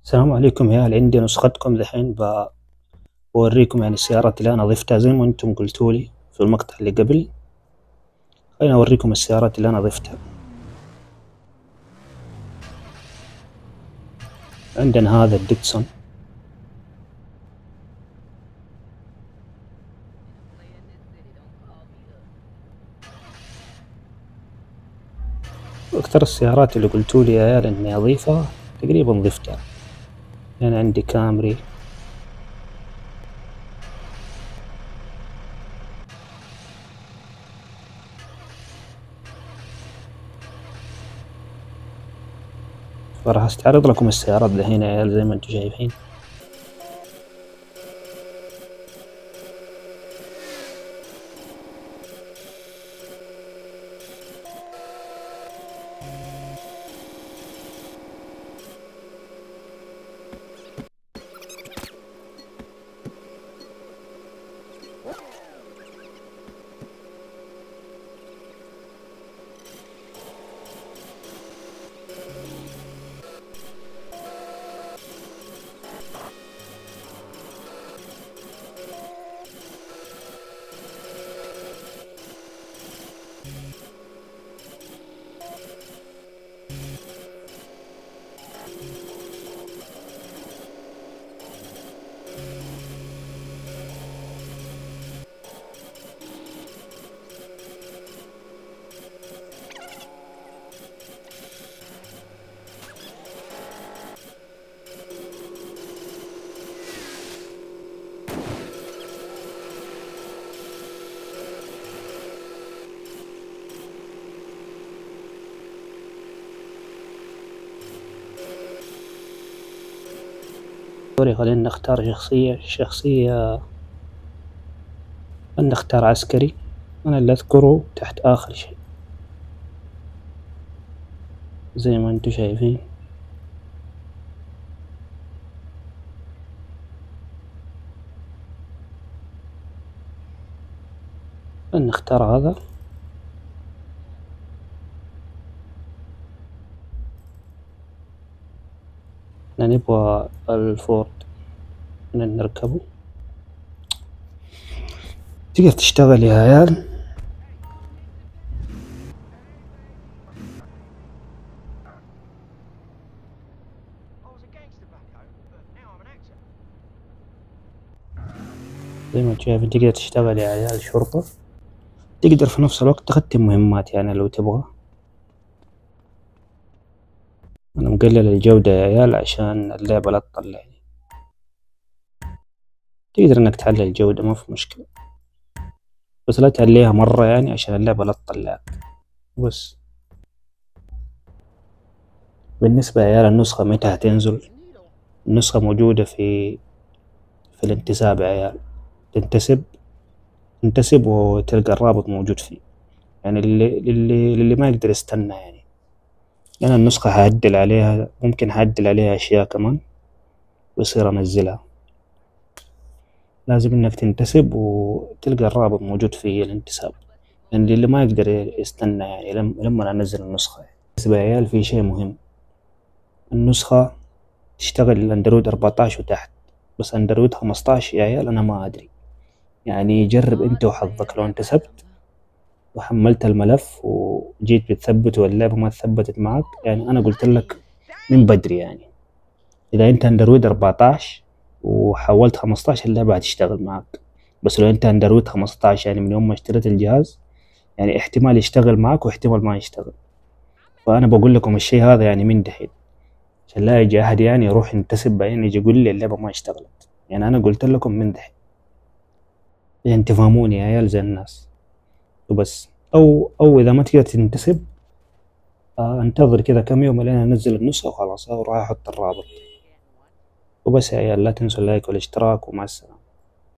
السلام عليكم يا عيال، عندي نسختكم دحين بوريكم يعني السيارات اللي أنا ضفتها زي ما أنتم قلتولي في المقطع اللي قبل. خليني أوريكم السيارات اللي أنا ضفتها. عندنا هذا الديكسون، أكثر السيارات اللي قلتولي يا عيال إني أضيفها تقريبا ضفتها. يعني عندي كامري، فراح أستعرض لكم السيارات دحين يا عيال زي ما أنتم شايفين. سوري، خلينا نختار شخصية. خلينا نختار عسكري، أنا اللي أذكره تحت آخر شيء زي ما أنتم شايفين. نختار هذا. نبغى الفورد نركبه. تقدر تشتغل يا عيال. زي ما انت شايف تقدر تشتغل يا عيال شرطة، تقدر في نفس الوقت تختم مهمات يعني لو تبغى. انا مقلل الجودة يا عيال عشان اللعبة لا تطلعني. تقدر انك تعلي الجودة ما في مشكلة، بس لا تعليها مرة يعني عشان اللعبة لا تطلعك بس. بالنسبة يا عيال النسخة متى هتنزل؟ النسخة موجودة في الانتساب يا عيال. تنتسب وتلقى الرابط موجود فيه، يعني اللي ما يقدر يستنى يعني. أنا النسخة هعدل عليها، ممكن هعدل عليها أشياء كمان ويصير أنزلها. لازم إنك تنتسب وتلقى الرابط موجود في الانتساب، يعني اللي ما يقدر يستنى يعني لما أنزل النسخة. بالنسبة يا عيال في شي مهم، النسخة تشتغل الأندرويد 14 وتحت، بس أندرويد 15 يا عيال أنا ما أدري. يعني جرب أنت وحظك، لو انتسبت وحملت الملف وجيت بتثبت واللعبة ما تثبتت معك، يعني أنا قلت لك من بدري يعني إذا أنت أندرويد 14 وحولت 15 اللعبة هتشتغل معك. بس لو أنت أندرويد 15 يعني من يوم ما اشتريت الجهاز، يعني احتمال يشتغل معك واحتمال ما يشتغل. فأنا بقول لكم الشي هذا يعني من دحين، عشان لا يجي أحد يعني يروح ينتسب بعدين يجي يقول لي اللعبة ما اشتغلت. يعني أنا قلت لكم من دحين عشان تفهموني يا عيال زي الناس وبس. أو إذا ما تقدر تنتسب انتظر كذا كم يوم لين أنزل النسخة وخلاص، وراح أحط الرابط وبس. يا عيال لا تنسوا اللايك والاشتراك، ومع السلامة.